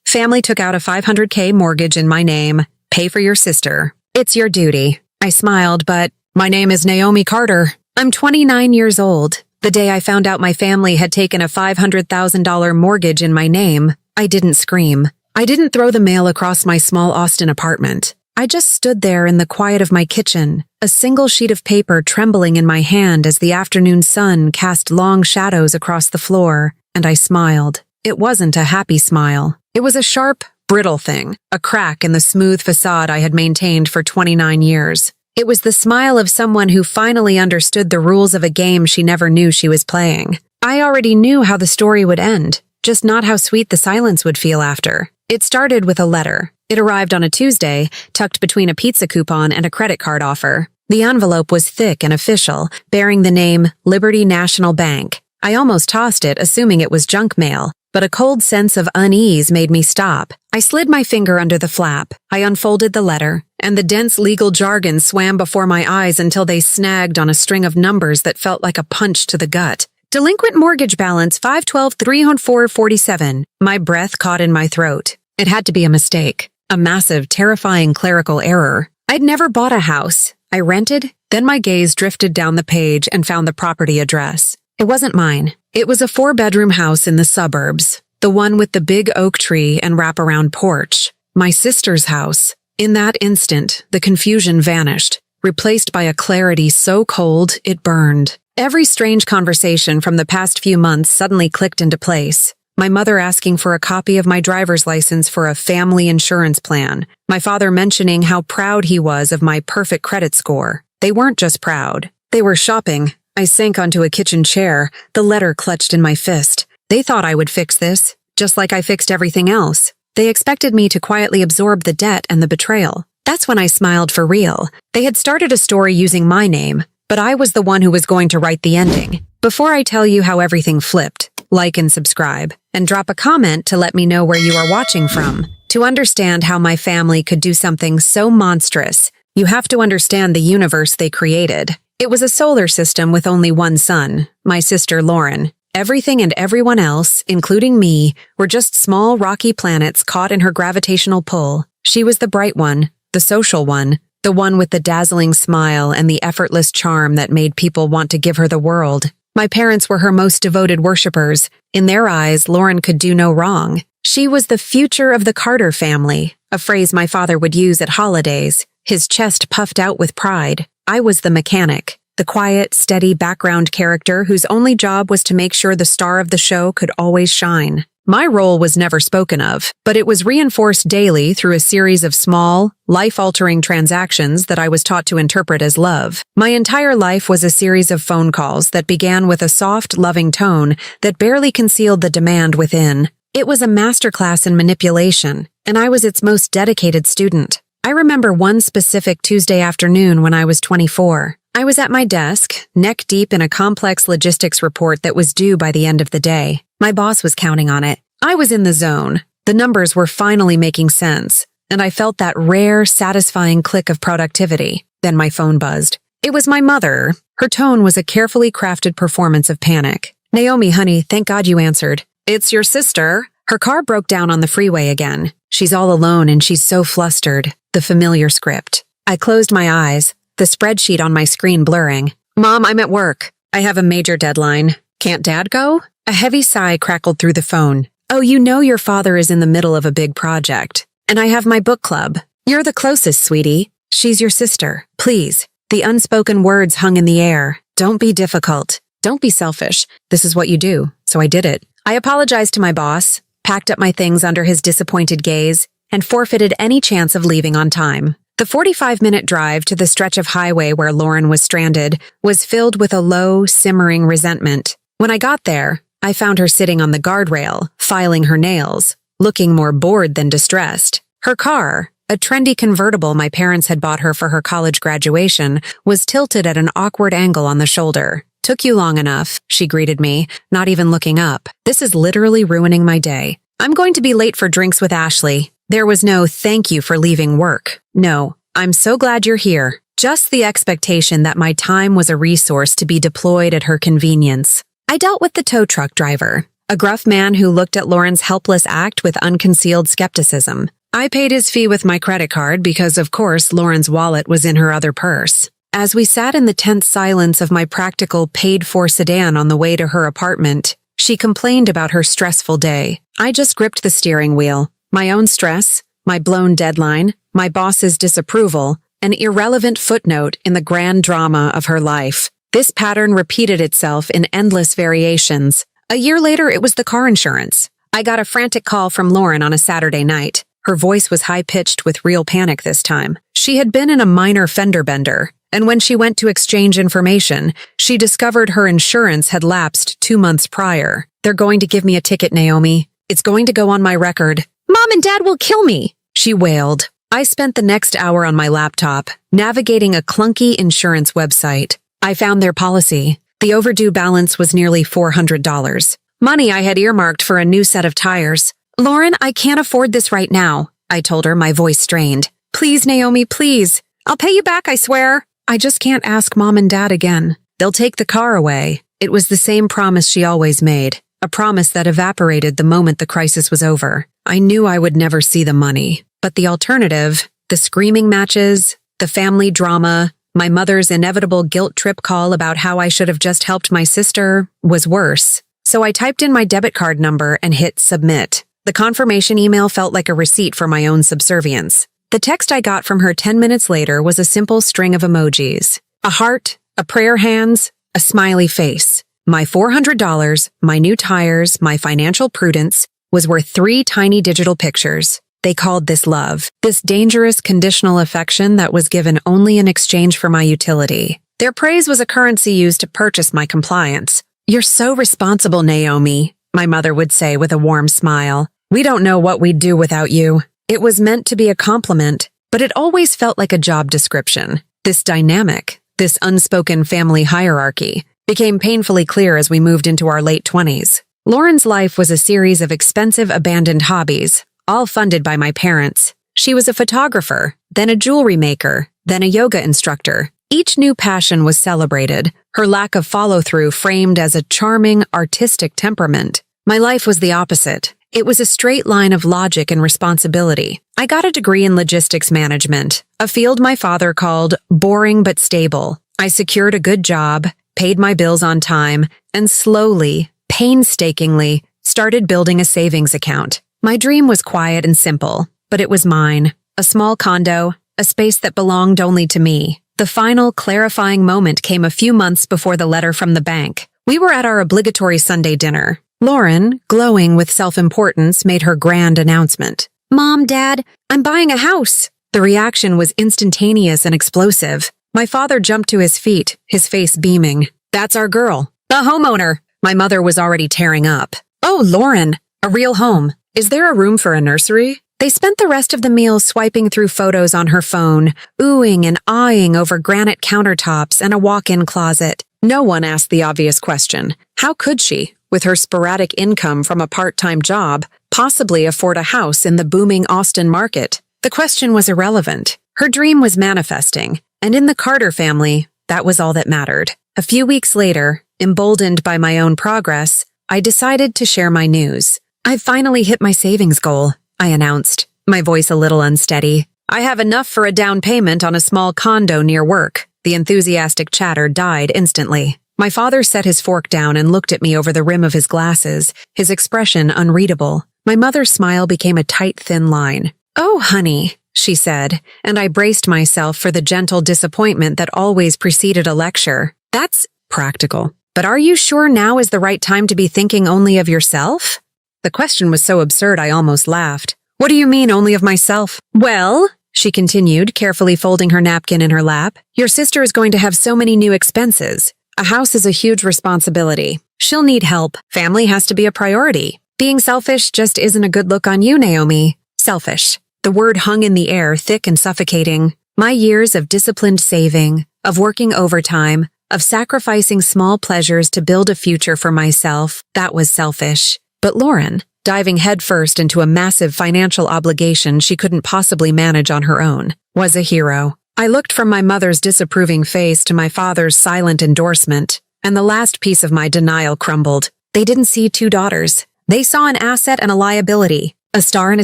Family took out a $500K mortgage in my name. Pay for your sister. It's your duty. I smiled, but my name is Naomi Carter. I'm 29 years old. The day I found out my family had taken a $500,000 mortgage in my name, I didn't scream. I didn't throw the mail across my small Austin apartment. I just stood there in the quiet of my kitchen, a single sheet of paper trembling in my hand as the afternoon sun cast long shadows across the floor, and I smiled. It wasn't a happy smile. It was a sharp, brittle thing, a crack in the smooth facade I had maintained for 29 years. It was the smile of someone who finally understood the rules of a game she never knew she was playing. I already knew how the story would end, just not how sweet the silence would feel after. It started with a letter. It arrived on a Tuesday, tucked between a pizza coupon and a credit card offer. The envelope was thick and official, bearing the name Liberty National Bank. I almost tossed it, assuming it was junk mail, but a cold sense of unease made me stop. I slid my finger under the flap. I unfolded the letter, and the dense legal jargon swam before my eyes until they snagged on a string of numbers that felt like a punch to the gut. Delinquent mortgage balance 512-304-47. My breath caught in my throat. It had to be a mistake. A massive, terrifying clerical error. I'd never bought a house. I rented, then my gaze drifted down the page and found the property address. It wasn't mine. It was a 4-bedroom house in the suburbs, the one with the big oak tree and wraparound porch. My sister's house. In that instant, the confusion vanished, replaced by a clarity so cold it burned. Every strange conversation from the past few months suddenly clicked into place. My mother asking for a copy of my driver's license for a family insurance plan. My father mentioning how proud he was of my perfect credit score. They weren't just proud. They were shopping. I sank onto a kitchen chair, the letter clutched in my fist. They thought I would fix this, just like I fixed everything else. They expected me to quietly absorb the debt and the betrayal. That's when I smiled for real. They had started a story using my name, but I was the one who was going to write the ending. Before I tell you how everything flipped, like and subscribe, and drop a comment to let me know where you are watching from. To understand how my family could do something so monstrous, you have to understand the universe they created. It was a solar system with only one sun, my sister Lauren. Everything and everyone else, including me, were just small rocky planets caught in her gravitational pull. She was the bright one, the social one, the one with the dazzling smile and the effortless charm that made people want to give her the world. My parents were her most devoted worshippers. In their eyes, Lauren could do no wrong. She was the future of the Carter family, a phrase my father would use at holidays, his chest puffed out with pride. I was the mechanic, the quiet, steady background character whose only job was to make sure the star of the show could always shine. My role was never spoken of, but it was reinforced daily through a series of small, life-altering transactions that I was taught to interpret as love. My entire life was a series of phone calls that began with a soft, loving tone that barely concealed the demand within. It was a masterclass in manipulation, and I was its most dedicated student. I remember one specific Tuesday afternoon when I was 24. I was at my desk, neck deep in a complex logistics report that was due by the end of the day. My boss was counting on it. I was in the zone. The numbers were finally making sense, and I felt that rare, satisfying click of productivity. Then my phone buzzed. It was my mother. Her tone was a carefully crafted performance of panic. "Naomi, honey, thank God you answered. It's your sister." Her car broke down on the freeway again. She's all alone and she's so flustered. The familiar script. I closed my eyes, the spreadsheet on my screen blurring. "Mom, I'm at work. I have a major deadline. Can't Dad go?" A heavy sigh crackled through the phone. "Oh, you know your father is in the middle of a big project. And I have my book club. You're the closest, sweetie. She's your sister. Please." The unspoken words hung in the air. Don't be difficult. Don't be selfish. This is what you do. So I did it. I apologized to my boss, packed up my things under his disappointed gaze, and forfeited any chance of leaving on time. The 45-minute drive to the stretch of highway where Lauren was stranded was filled with a low, simmering resentment. When I got there, I found her sitting on the guardrail, filing her nails, looking more bored than distressed. Her car, a trendy convertible my parents had bought her for her college graduation, was tilted at an awkward angle on the shoulder. "Took you long enough," she greeted me, not even looking up. "This is literally ruining my day. I'm going to be late for drinks with Ashley." There was no "thank you for leaving work." No, "I'm so glad you're here." Just the expectation that my time was a resource to be deployed at her convenience. I dealt with the tow truck driver, a gruff man who looked at Lauren's helpless act with unconcealed skepticism. I paid his fee with my credit card because, of course, Lauren's wallet was in her other purse. As we sat in the tense silence of my practical paid-for sedan on the way to her apartment, she complained about her stressful day. I just gripped the steering wheel. My own stress, my blown deadline, my boss's disapproval, an irrelevant footnote in the grand drama of her life. This pattern repeated itself in endless variations. A year later, it was the car insurance. I got a frantic call from Lauren on a Saturday night. Her voice was high-pitched with real panic this time. She had been in a minor fender bender, and when she went to exchange information, she discovered her insurance had lapsed 2 months prior. "They're going to give me a ticket, Naomi. It's going to go on my record. Mom and Dad will kill me," she wailed. I spent the next hour on my laptop, navigating a clunky insurance website. I found their policy. The overdue balance was nearly $400. Money I had earmarked for a new set of tires. "Lauren, I can't afford this right now," I told her, my voice strained. "Please, Naomi, please. I'll pay you back, I swear." "I just can't ask Mom and Dad again. They'll take the car away." It was the same promise she always made, a promise that evaporated the moment the crisis was over. I knew I would never see the money. But the alternative, the screaming matches, the family drama, my mother's inevitable guilt trip call about how I should have just helped my sister, was worse. So I typed in my debit card number and hit submit. The confirmation email felt like a receipt for my own subservience. The text I got from her 10 minutes later was a simple string of emojis. A heart, a prayer hands, a smiley face. My $400, my new tires, my financial prudence was worth 3 tiny digital pictures. They called this love, this dangerous conditional affection that was given only in exchange for my utility. Their praise was a currency used to purchase my compliance. "You're so responsible, Naomi," my mother would say with a warm smile. "We don't know what we'd do without you." It was meant to be a compliment, but it always felt like a job description. This dynamic, this unspoken family hierarchy, became painfully clear as we moved into our late 20s. Lauren's life was a series of expensive abandoned hobbies, all funded by my parents. She was a photographer, then a jewelry maker, then a yoga instructor. Each new passion was celebrated, her lack of follow-through framed as a charming, artistic temperament. My life was the opposite. It was a straight line of logic and responsibility. I got a degree in logistics management, a field my father called boring but stable. I secured a good job, paid my bills on time, and slowly, painstakingly, started building a savings account. My dream was quiet and simple, but it was mine. A small condo, a space that belonged only to me. The final, clarifying moment came a few months before the letter from the bank. We were at our obligatory Sunday dinner. Lauren, glowing with self-importance, made her grand announcement. "Mom, Dad, I'm buying a house." The reaction was instantaneous and explosive. My father jumped to his feet, his face beaming. "That's our girl, the homeowner." My mother was already tearing up. "Oh, Lauren, a real home. Is there a room for a nursery?" They spent the rest of the meal swiping through photos on her phone, oohing and aahing over granite countertops and a walk-in closet. No one asked the obvious question. How could she, with her sporadic income from a part-time job, possibly afford a house in the booming Austin market? The question was irrelevant. Her dream was manifesting, and in the Carter family, that was all that mattered. A few weeks later, emboldened by my own progress, I decided to share my news. "I've finally hit my savings goal," I announced, my voice a little unsteady. "I have enough for a down payment on a small condo near work." The enthusiastic chatter died instantly. My father set his fork down and looked at me over the rim of his glasses, his expression unreadable. My mother's smile became a tight, thin line. "Oh, honey," she said, and I braced myself for the gentle disappointment that always preceded a lecture. "That's practical. But are you sure now is the right time to be thinking only of yourself?" The question was so absurd I almost laughed. "What do you mean, only of myself?" "Well," she continued, carefully folding her napkin in her lap, "your sister is going to have so many new expenses. A house is a huge responsibility. She'll need help. Family has to be a priority. Being selfish just isn't a good look on you, Naomi." Selfish. The word hung in the air, thick and suffocating. My years of disciplined saving, of working overtime, of sacrificing small pleasures to build a future for myself, that was selfish. But Lauren, diving headfirst into a massive financial obligation she couldn't possibly manage on her own, was a hero. I looked from my mother's disapproving face to my father's silent endorsement, and the last piece of my denial crumbled. They didn't see two daughters. They saw an asset and a liability, a star and a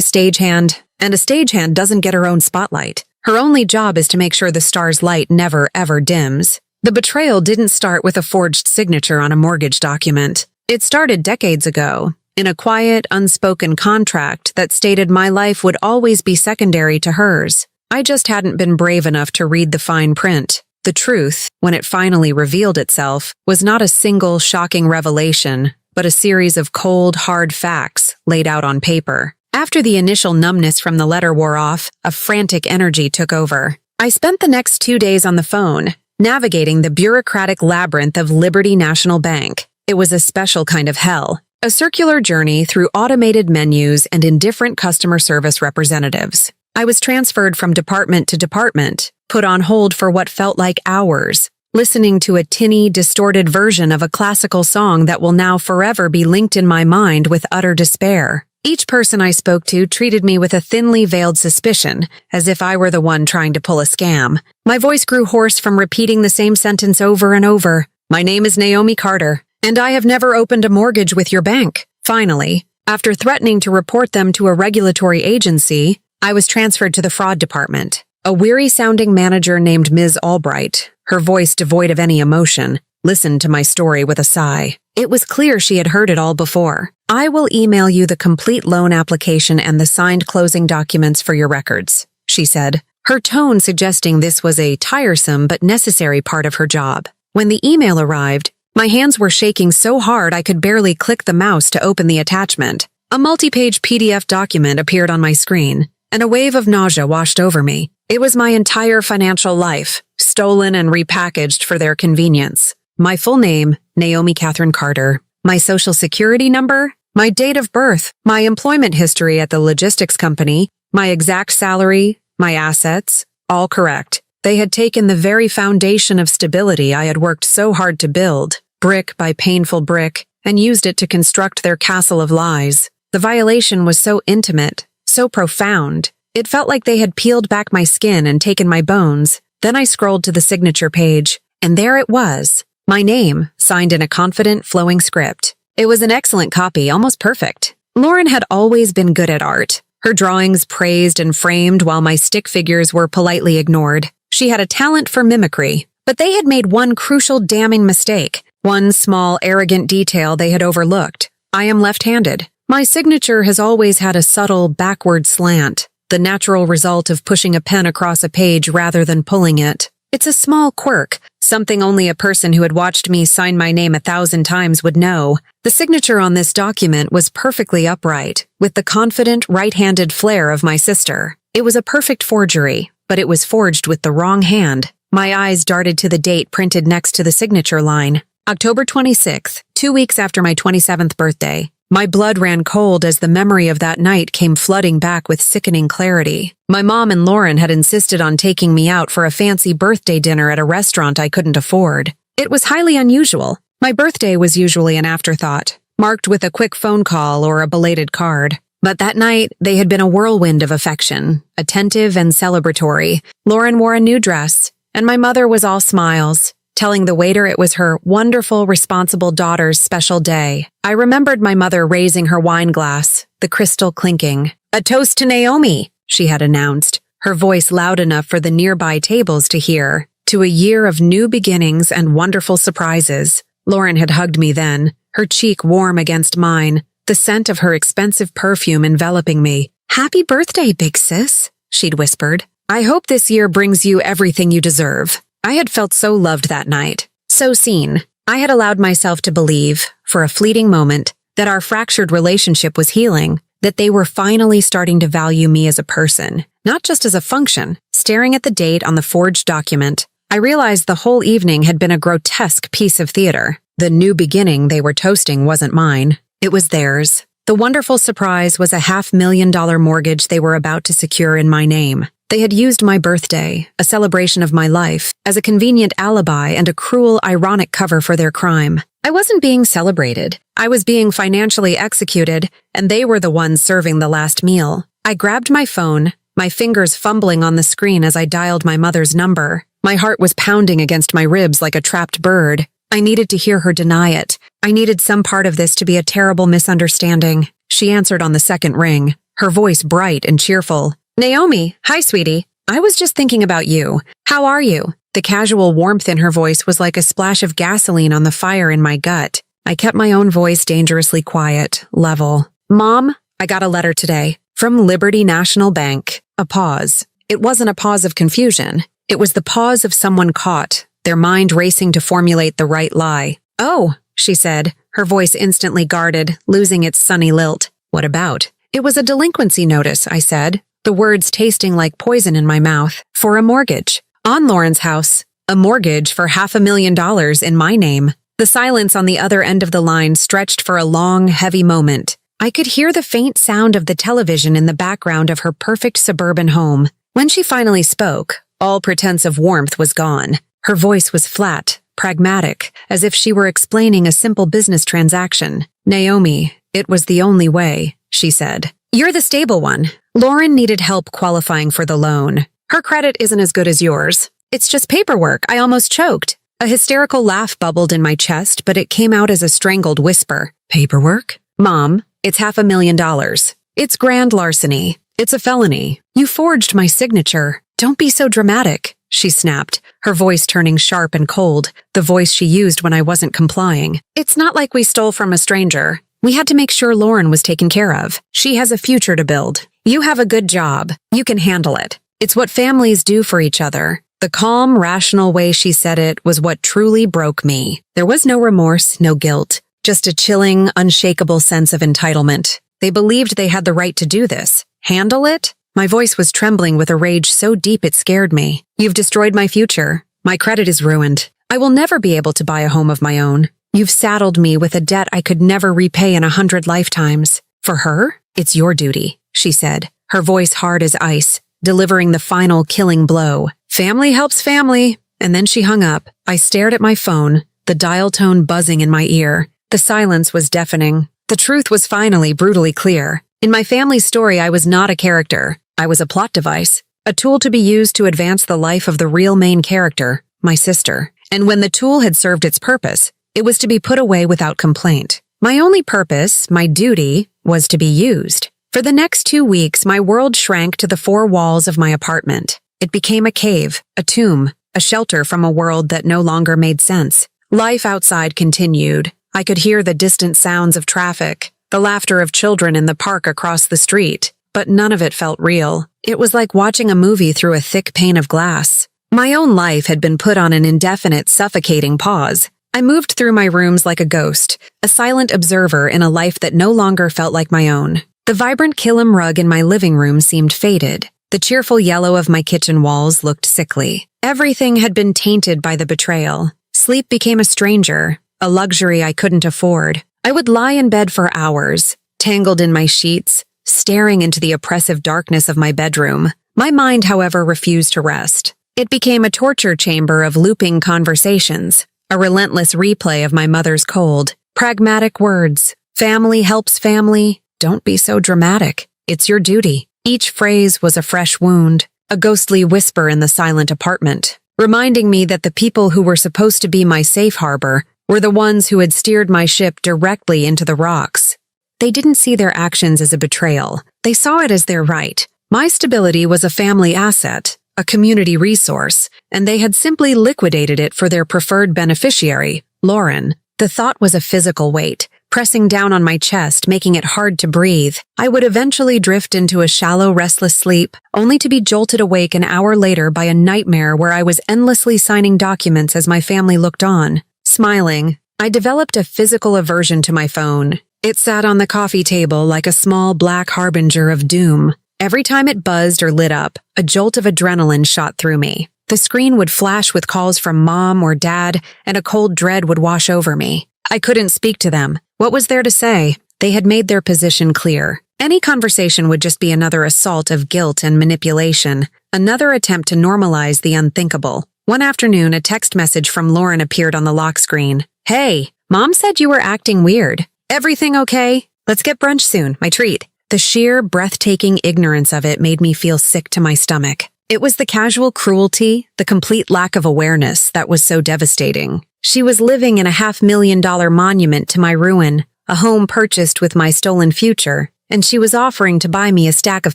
stagehand, and a stagehand doesn't get her own spotlight. Her only job is to make sure the star's light never, ever dims. The betrayal didn't start with a forged signature on a mortgage document. It started decades ago, in a quiet, unspoken contract that stated my life would always be secondary to hers. I just hadn't been brave enough to read the fine print. The truth, when it finally revealed itself, was not a single shocking revelation, but a series of cold, hard facts laid out on paper. After the initial numbness from the letter wore off, a frantic energy took over. I spent the next 2 days on the phone, navigating the bureaucratic labyrinth of Liberty National Bank. It was a special kind of hell, a circular journey through automated menus and indifferent customer service representatives. I was transferred from department to department, put on hold for what felt like hours, listening to a tinny, distorted version of a classical song that will now forever be linked in my mind with utter despair. Each person I spoke to treated me with a thinly veiled suspicion, as if I were the one trying to pull a scam. My voice grew hoarse from repeating the same sentence over and over. My name is Naomi Carter, and I have never opened a mortgage with your bank. Finally, after threatening to report them to a regulatory agency, I was transferred to the fraud department. A weary-sounding manager named Ms. Albright, her voice devoid of any emotion, listened to my story with a sigh. It was clear she had heard it all before. I will email you the complete loan application and the signed closing documents for your records, she said, her tone suggesting this was a tiresome but necessary part of her job. When the email arrived, my hands were shaking so hard I could barely click the mouse to open the attachment. A multi-page PDF document appeared on my screen, and a wave of nausea washed over me. It was my entire financial life, stolen and repackaged for their convenience. My full name, Naomi Catherine Carter. My social security number, my date of birth, my employment history at the logistics company, my exact salary, my assets, all correct. They had taken the very foundation of stability I had worked so hard to build, brick by painful brick, and used it to construct their castle of lies. The violation was so intimate, so profound. It felt like they had peeled back my skin and taken my bones. Then I scrolled to the signature page, and there it was. My name, signed in a confident, flowing script. It was an excellent copy, almost perfect. Lauren had always been good at art. Her drawings praised and framed while my stick figures were politely ignored. She had a talent for mimicry. But they had made one crucial damning mistake. One small, arrogant detail they had overlooked. I am left-handed. My signature has always had a subtle, backward slant, the natural result of pushing a pen across a page rather than pulling it. It's a small quirk, something only a person who had watched me sign my name 1,000 times would know. The signature on this document was perfectly upright, with the confident, right-handed flair of my sister. It was a perfect forgery, but it was forged with the wrong hand. My eyes darted to the date printed next to the signature line. October 26th, 2 weeks after my 27th birthday. My blood ran cold as the memory of that night came flooding back with sickening clarity. My mom and Lauren had insisted on taking me out for a fancy birthday dinner at a restaurant I couldn't afford. It was highly unusual. My birthday was usually an afterthought, marked with a quick phone call or a belated card. But that night, they had been a whirlwind of affection, attentive and celebratory. Lauren wore a new dress, and my mother was all smiles, telling the waiter it was her wonderful, responsible daughter's special day. I remembered my mother raising her wine glass, the crystal clinking. "A toast to Naomi," she had announced, her voice loud enough for the nearby tables to hear. To a year of new beginnings and wonderful surprises. Lauren had hugged me then, her cheek warm against mine, the scent of her expensive perfume enveloping me. "Happy birthday, big sis," she'd whispered. "I hope this year brings you everything you deserve." I had felt so loved that night, so seen. I had allowed myself to believe, for a fleeting moment, that our fractured relationship was healing, that they were finally starting to value me as a person, not just as a function. Staring at the date on the forged document, I realized the whole evening had been a grotesque piece of theater. The new beginning they were toasting wasn't mine. It was theirs. The wonderful surprise was a $500,000 mortgage they were about to secure in my name. They had used my birthday, a celebration of my life, as a convenient alibi and a cruel, ironic cover for their crime. I wasn't being celebrated. I was being financially executed, and they were the ones serving the last meal. I grabbed my phone, my fingers fumbling on the screen as I dialed my mother's number. My heart was pounding against my ribs like a trapped bird. I needed to hear her deny it. I needed some part of this to be a terrible misunderstanding. She answered on the second ring, her voice bright and cheerful. Naomi, hi, sweetie. I was just thinking about you. How are you? The casual warmth in her voice was like a splash of gasoline on the fire in my gut. I kept my own voice dangerously quiet, level. Mom, I got a letter today. From Liberty National Bank. A pause. It wasn't a pause of confusion. It was the pause of someone caught, their mind racing to formulate the right lie. Oh, she said, her voice instantly guarded, losing its sunny lilt. What about? It was a delinquency notice, I said, the words tasting like poison in my mouth. For a mortgage. On Lauren's house. A mortgage for $500,000 in my name. The silence on the other end of the line stretched for a long, heavy moment. I could hear the faint sound of the television in the background of her perfect suburban home. When she finally spoke, all pretense of warmth was gone. Her voice was flat, pragmatic, as if she were explaining a simple business transaction. Naomi, it was the only way, she said. You're the stable one. Lauren needed help qualifying for the loan. Her credit isn't as good as yours. It's just paperwork. I almost choked. A hysterical laugh bubbled in my chest, but it came out as a strangled whisper. Paperwork? Mom, it's $500,000. It's grand larceny. It's a felony. You forged my signature. Don't be so dramatic, she snapped, her voice turning sharp and cold, the voice she used when I wasn't complying. It's not like we stole from a stranger. We had to make sure Lauren was taken care of. She has a future to build. You have a good job. You can handle it. It's what families do for each other. The calm, rational way she said it was what truly broke me. There was no remorse, no guilt, just a chilling, unshakable sense of entitlement. They believed they had the right to do this. Handle it? My voice was trembling with a rage so deep it scared me. You've destroyed my future. My credit is ruined. I will never be able to buy a home of my own. You've saddled me with a debt I could never repay in 100 lifetimes. For her, it's your duty, she said, her voice hard as ice, delivering the final killing blow. Family helps family. And then she hung up. I stared at my phone, the dial tone buzzing in my ear. The silence was deafening. The truth was finally brutally clear. In my family's story, I was not a character. I was a plot device, a tool to be used to advance the life of the real main character, my sister. And when the tool had served its purpose, it was to be put away without complaint. My only purpose, my duty, was to be used. For the next 2 weeks, my world shrank to the 4 walls of my apartment. It became a cave, a tomb, a shelter from a world that no longer made sense. Life outside continued. I could hear the distant sounds of traffic, the laughter of children in the park across the street, but none of it felt real. It was like watching a movie through a thick pane of glass. My own life had been put on an indefinite, suffocating pause. I moved through my rooms like a ghost, a silent observer in a life that no longer felt like my own. The vibrant Killam rug in my living room seemed faded. The cheerful yellow of my kitchen walls looked sickly. Everything had been tainted by the betrayal. Sleep became a stranger, a luxury I couldn't afford. I would lie in bed for hours, tangled in my sheets, staring into the oppressive darkness of my bedroom. My mind, however, refused to rest. It became a torture chamber of looping conversations, a relentless replay of my mother's cold, pragmatic words. Family helps family. Don't be so dramatic. It's your duty. Each phrase was a fresh wound, a ghostly whisper in the silent apartment, reminding me that the people who were supposed to be my safe harbor were the ones who had steered my ship directly into the rocks. They didn't see their actions as a betrayal. They saw it as their right. My stability was a family asset, a community resource, and they had simply liquidated it for their preferred beneficiary, Lauren. The thought was a physical weight, pressing down on my chest, making it hard to breathe. I would eventually drift into a shallow, restless sleep, only to be jolted awake an hour later by a nightmare where I was endlessly signing documents as my family looked on. Smiling, I developed a physical aversion to my phone. It sat on the coffee table like a small black harbinger of doom. Every time it buzzed or lit up, a jolt of adrenaline shot through me. The screen would flash with calls from mom or dad, and a cold dread would wash over me. I couldn't speak to them. What was there to say? They had made their position clear. Any conversation would just be another assault of guilt and manipulation, another attempt to normalize the unthinkable. One afternoon, a text message from Lauren appeared on the lock screen. Hey, Mom said you were acting weird. Everything okay? Let's get brunch soon, my treat. The sheer, breathtaking ignorance of it made me feel sick to my stomach. It was the casual cruelty, the complete lack of awareness that was so devastating. She was living in a $500,000 monument to my ruin, a home purchased with my stolen future, and she was offering to buy me a stack of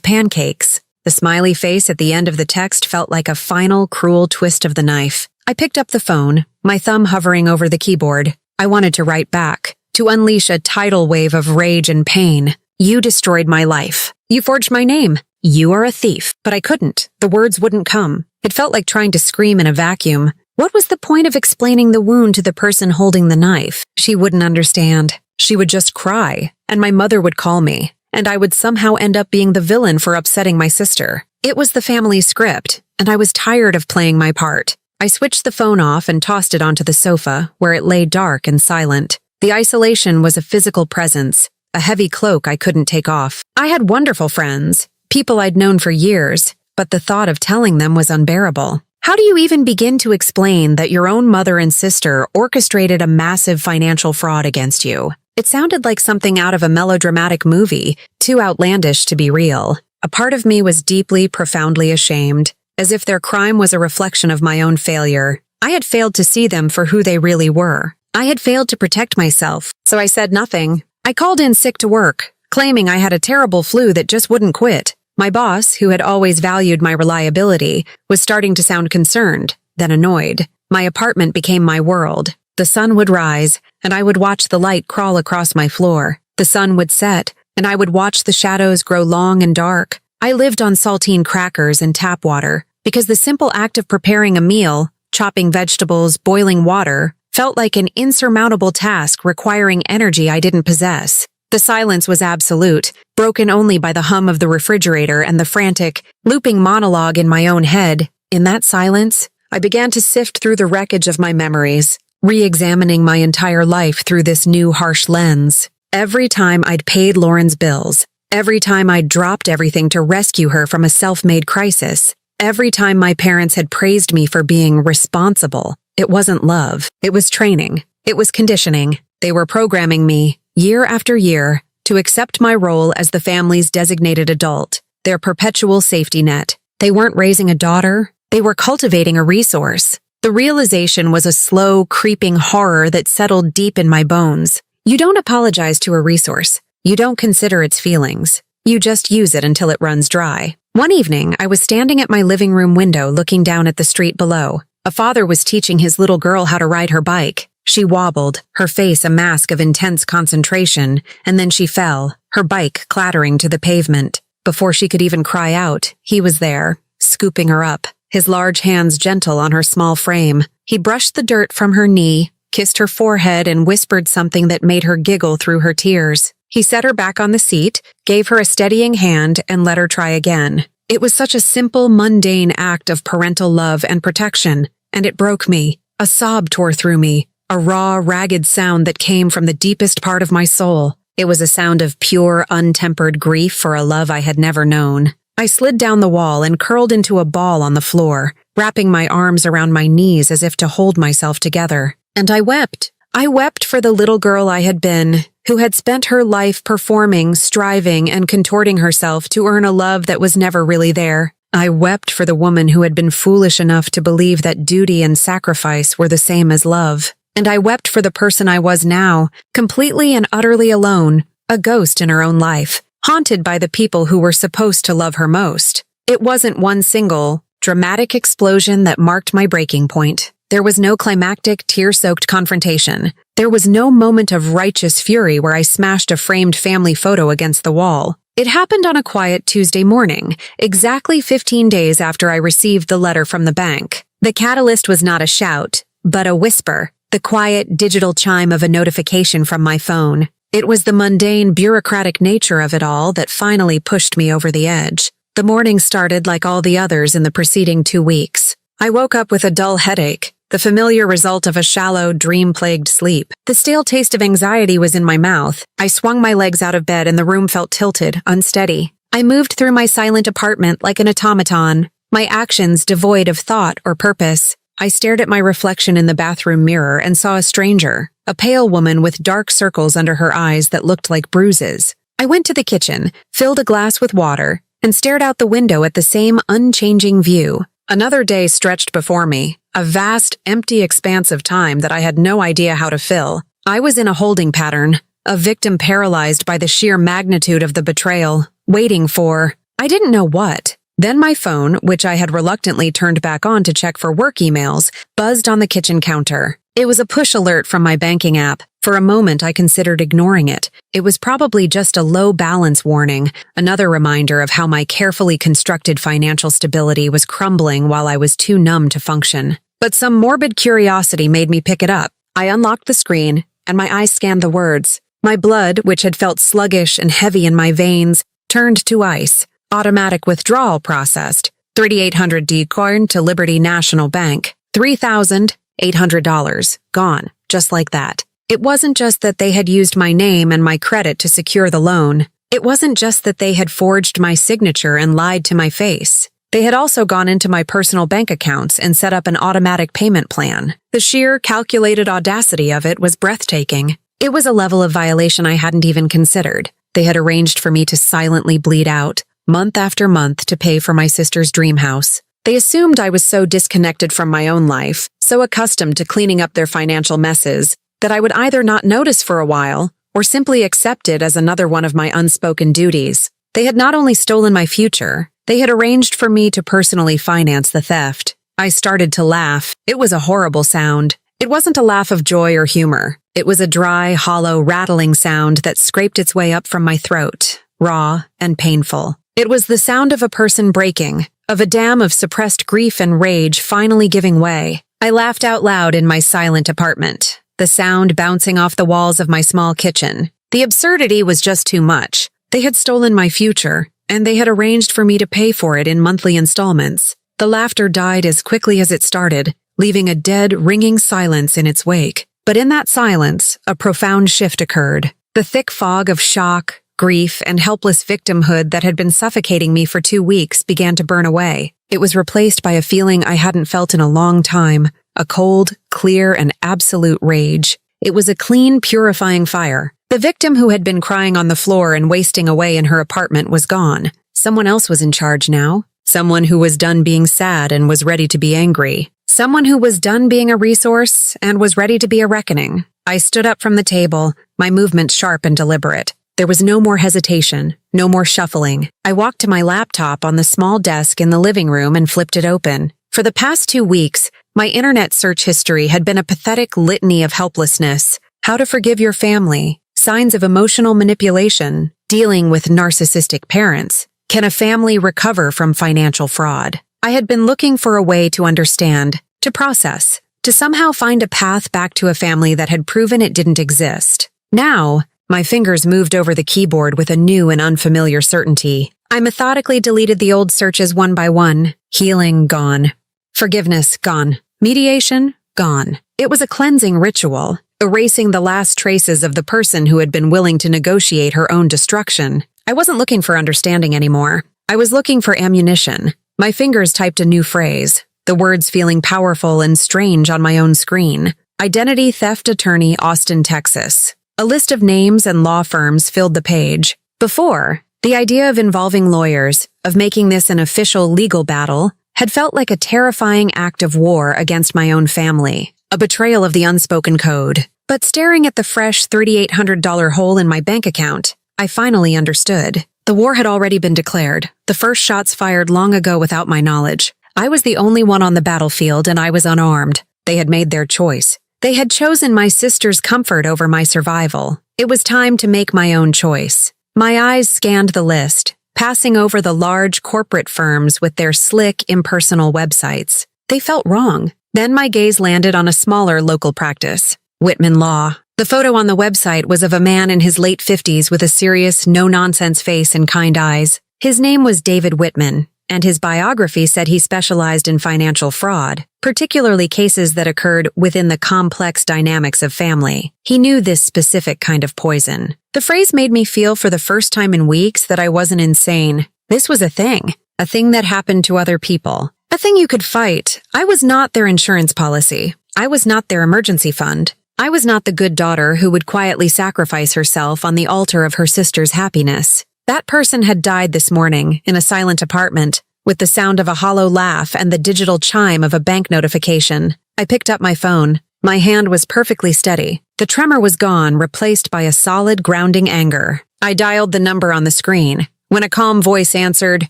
pancakes. The smiley face at the end of the text felt like a final, cruel twist of the knife. I picked up the phone, my thumb hovering over the keyboard. I wanted to write back, to unleash a tidal wave of rage and pain. You destroyed my life. You forged my name. You are a thief. But I couldn't. The words wouldn't come. It felt like trying to scream in a vacuum. What was the point of explaining the wound to the person holding the knife? She wouldn't understand. She would just cry, and my mother would call me, and I would somehow end up being the villain for upsetting my sister. It was the family script, and I was tired of playing my part. I switched the phone off and tossed it onto the sofa, where it lay dark and silent. The isolation was a physical presence, a heavy cloak I couldn't take off. I had wonderful friends, people I'd known for years, but the thought of telling them was unbearable. How do you even begin to explain that your own mother and sister orchestrated a massive financial fraud against you? It sounded like something out of a melodramatic movie, too outlandish to be real. A part of me was deeply, profoundly ashamed, as if their crime was a reflection of my own failure. I had failed to see them for who they really were. I had failed to protect myself, so I said nothing. I called in sick to work, claiming I had a terrible flu that just wouldn't quit. My boss, who had always valued my reliability, was starting to sound concerned, then annoyed. My apartment became my world. The sun would rise, and I would watch the light crawl across my floor. The sun would set, and I would watch the shadows grow long and dark. I lived on saltine crackers and tap water, because the simple act of preparing a meal, chopping vegetables, boiling water, felt like an insurmountable task requiring energy I didn't possess. The silence was absolute, broken only by the hum of the refrigerator and the frantic, looping monologue in my own head. In that silence, I began to sift through the wreckage of my memories, re-examining my entire life through this new harsh lens. Every time I'd paid Lauren's bills, every time I'd dropped everything to rescue her from a self-made crisis, every time my parents had praised me for being responsible, it wasn't love. It was training. It was conditioning. They were programming me, year after year, to accept my role as the family's designated adult, their perpetual safety net. They weren't raising a daughter, they were cultivating a resource. The realization was a slow, creeping horror that settled deep in my bones. You don't apologize to a resource. You don't consider its feelings. You just use it until it runs dry. One evening, I was standing at my living room window looking down at the street below. A father was teaching his little girl how to ride her bike. She wobbled, her face a mask of intense concentration, and then she fell, her bike clattering to the pavement. Before she could even cry out, he was there, scooping her up, his large hands gentle on her small frame. He brushed the dirt from her knee, kissed her forehead, and whispered something that made her giggle through her tears. He set her back on the seat, gave her a steadying hand, and let her try again. It was such a simple, mundane act of parental love and protection, and it broke me. A sob tore through me. A raw, ragged sound that came from the deepest part of my soul. It was a sound of pure, untempered grief for a love I had never known. I slid down the wall and curled into a ball on the floor, wrapping my arms around my knees as if to hold myself together. And I wept. I wept for the little girl I had been, who had spent her life performing, striving, and contorting herself to earn a love that was never really there. I wept for the woman who had been foolish enough to believe that duty and sacrifice were the same as love. And I wept for the person I was now, completely and utterly alone, a ghost in her own life, haunted by the people who were supposed to love her most. It wasn't one single, dramatic explosion that marked my breaking point. There was no climactic, tear-soaked confrontation. There was no moment of righteous fury where I smashed a framed family photo against the wall. It happened on a quiet Tuesday morning, exactly 15 days after I received the letter from the bank. The catalyst was not a shout, but a whisper. The quiet, digital chime of a notification from my phone. It was the mundane, bureaucratic nature of it all that finally pushed me over the edge. The morning started like all the others in the preceding 2 weeks. I woke up with a dull headache, the familiar result of a shallow, dream-plagued sleep. The stale taste of anxiety was in my mouth. I swung my legs out of bed and the room felt tilted, unsteady. I moved through my silent apartment like an automaton, my actions devoid of thought or purpose. I stared at my reflection in the bathroom mirror and saw a stranger, a pale woman with dark circles under her eyes that looked like bruises. I went to the kitchen, filled a glass with water, and stared out the window at the same unchanging view. Another day stretched before me, a vast, empty expanse of time that I had no idea how to fill. I was in a holding pattern, a victim paralyzed by the sheer magnitude of the betrayal, waiting for, I didn't know what. Then my phone, which I had reluctantly turned back on to check for work emails, buzzed on the kitchen counter. It was a push alert from my banking app. For a moment, I considered ignoring it. It was probably just a low balance warning, another reminder of how my carefully constructed financial stability was crumbling while I was too numb to function. But some morbid curiosity made me pick it up. I unlocked the screen, and my eyes scanned the words. My blood, which had felt sluggish and heavy in my veins, turned to ice. Automatic withdrawal processed. $3,800 coin to Liberty National Bank. $3,800. Gone. Just like that. It wasn't just that they had used my name and my credit to secure the loan. It wasn't just that they had forged my signature and lied to my face. They had also gone into my personal bank accounts and set up an automatic payment plan. The sheer, calculated audacity of it was breathtaking. It was a level of violation I hadn't even considered. They had arranged for me to silently bleed out, month after month, to pay for my sister's dream house. They assumed I was so disconnected from my own life, so accustomed to cleaning up their financial messes, that I would either not notice for a while or simply accept it as another one of my unspoken duties. They had not only stolen my future, they had arranged for me to personally finance the theft. I started to laugh. It was a horrible sound. It wasn't a laugh of joy or humor. It was a dry, hollow, rattling sound that scraped its way up from my throat, raw and painful. It was the sound of a person breaking, of a dam of suppressed grief and rage finally giving way. I laughed out loud in my silent apartment, the sound bouncing off the walls of my small kitchen. The absurdity was just too much. They had stolen my future, and they had arranged for me to pay for it in monthly installments. The laughter died as quickly as it started, leaving a dead, ringing silence in its wake. But in that silence, a profound shift occurred. The thick fog of shock, grief, and helpless victimhood that had been suffocating me for 2 weeks began to burn away. It was replaced by a feeling I hadn't felt in a long time, a cold, clear, and absolute rage. It was a clean, purifying fire. The victim who had been crying on the floor and wasting away in her apartment was gone. Someone else was in charge now. Someone who was done being sad and was ready to be angry. Someone who was done being a resource and was ready to be a reckoning. I stood up from the table, my movements sharp and deliberate. There was no more hesitation, no more shuffling. I walked to my laptop on the small desk in the living room and flipped it open. For the past 2 weeks, my internet search history had been a pathetic litany of helplessness. How to forgive your family, signs of emotional manipulation, dealing with narcissistic parents. Can a family recover from financial fraud? I had been looking for a way to understand, to process, to somehow find a path back to a family that had proven it didn't exist. Now, my fingers moved over the keyboard with a new and unfamiliar certainty. I methodically deleted the old searches one by one. Healing, gone. Forgiveness, gone. Mediation, gone. It was a cleansing ritual, erasing the last traces of the person who had been willing to negotiate her own destruction. I wasn't looking for understanding anymore. I was looking for ammunition. My fingers typed a new phrase, the words feeling powerful and strange on my own screen. Identity theft attorney, Austin, Texas. A list of names and law firms filled the page. Before, the idea of involving lawyers, of making this an official legal battle, had felt like a terrifying act of war against my own family, a betrayal of the unspoken code. But staring at the fresh $3,800 hole in my bank account, I finally understood. The war had already been declared, the first shots fired long ago without my knowledge. I was the only one on the battlefield and I was unarmed. They had made their choice. They had chosen my sister's comfort over my survival. It was time to make my own choice. My eyes scanned the list, passing over the large corporate firms with their slick, impersonal websites. They felt wrong. Then my gaze landed on a smaller local practice, Whitman Law. The photo on the website was of a man in his late 50s with a serious, no-nonsense face and kind eyes. His name was David Whitman, and his biography said he specialized in financial fraud, particularly cases that occurred within the complex dynamics of family. He knew this specific kind of poison. The phrase made me feel for the first time in weeks that I wasn't insane. This was a thing that happened to other people, a thing you could fight. I was not their insurance policy. I was not their emergency fund. I was not the good daughter who would quietly sacrifice herself on the altar of her sister's happiness. That person had died this morning in a silent apartment, with the sound of a hollow laugh and the digital chime of a bank notification. I picked up my phone. My hand was perfectly steady. The tremor was gone, replaced by a solid, grounding anger. I dialed the number on the screen. When a calm voice answered,